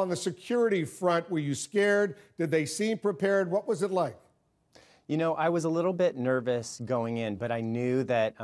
On the security front, were you scared? Did they seem prepared? What was it like? You know, I was a little bit nervous going in, but I knew that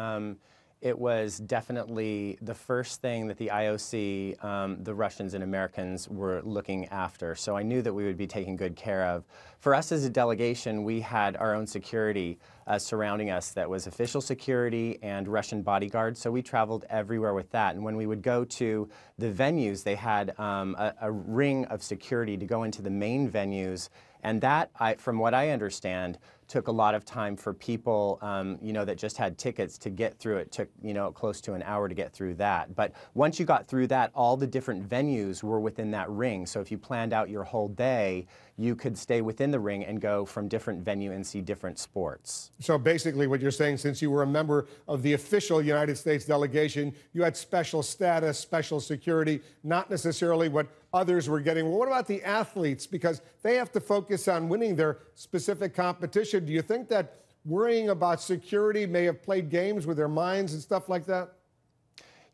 it was definitely the first thing that the IOC, the Russians and Americans were looking after. So I knew that we would be taken good care of. For us as a delegation, we had our own security surrounding us that was official security and Russian bodyguards. So we traveled everywhere with that. And when we would go to the venues, they had a ring of security to go into the main venues. And that, from what I understand, took a lot of time for people, you know, that just had tickets to get through. It took, you know, close to an hour to get through that. But once you got through that, all the different venues were within that ring. So if you planned out your whole day, you could stay within the ring and go from different venue and see different sports. So basically what you're saying, since you were a member of the official United States delegation, you had special status, special security, not necessarily what others were getting. Well, what about the athletes? Because they have to focus on winning their specific competition. Do you think that worrying about security may have played games with their minds and stuff like that?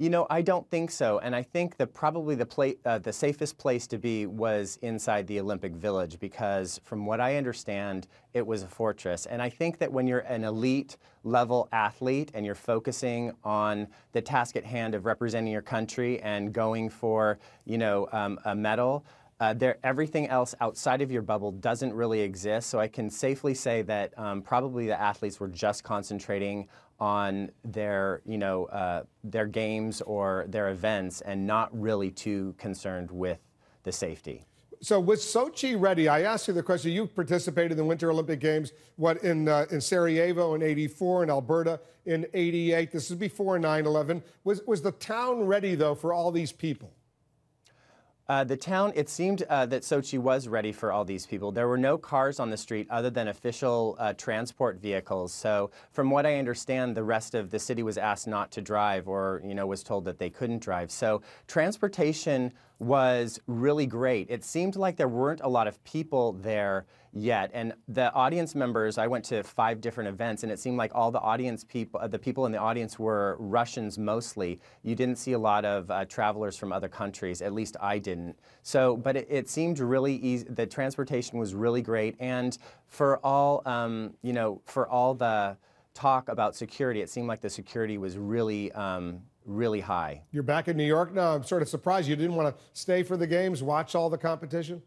You know, I don't think so, and I think that probably the safest place to be was inside the Olympic Village, because from what I understand, it was a fortress. And I think that when you're an elite level athlete and you're focusing on the task at hand of representing your country and going for, you know, a medal, everything else outside of your bubble doesn't really exist. So I can safely say that probably the athletes were just concentrating on their, you know, their games or their events and not really too concerned with the safety. So was Sochi ready? I asked you the question. You participated in the Winter Olympic Games, what, in Sarajevo in '84, in Alberta in '88. This is before 9/11. Was the town ready, though, for all these people? The town, it seemed that Sochi was ready for all these people. There were no cars on the street other than official transport vehicles. So from what I understand, the rest of the city was asked not to drive, or, you know, was told that they couldn't drive. So transportation was really great. It seemed like there weren't a lot of people there yet. And the audience members, I went to 5 different events, and it seemed like all the audience people, the people in the audience were Russians mostly. You didn't see a lot of travelers from other countries, at least I didn't. So, but it seemed really easy. The transportation was really great. And for all, you know, for all the talk about security, it seemed like the security was really, really high. You're back in New York now. I'm sort of surprised you didn't want to stay for the games, watch all the competition.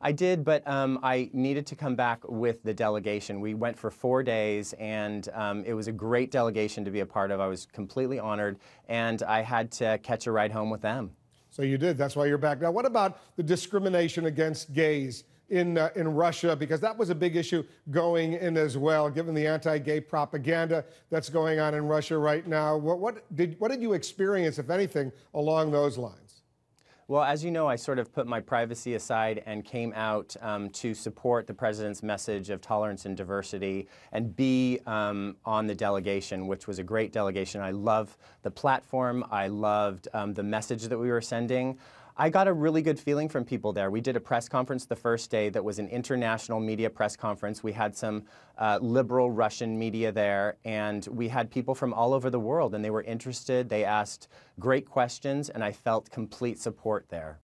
I did, but I needed to come back with the delegation. We went for 4 days, and it was a great delegation to be a part of. I was completely honored, and I had to catch a ride home with them. So you did. That's why you're back. Now, what about the discrimination against gays in Russia? Because that was a big issue going in as well, given the anti-gay propaganda that's going on in Russia right now. What did you experience, if anything, along those lines? Well, as you know, I sort of put my privacy aside and came out to support the president's message of tolerance and diversity and be on the delegation, which was a great delegation. I love the platform. I loved the message that we were sending. I got a really good feeling from people there. We did a press conference the first day that was an international media press conference. We had some liberal Russian media there, and we had people from all over the world, and they were interested. They asked great questions, and I felt complete support there.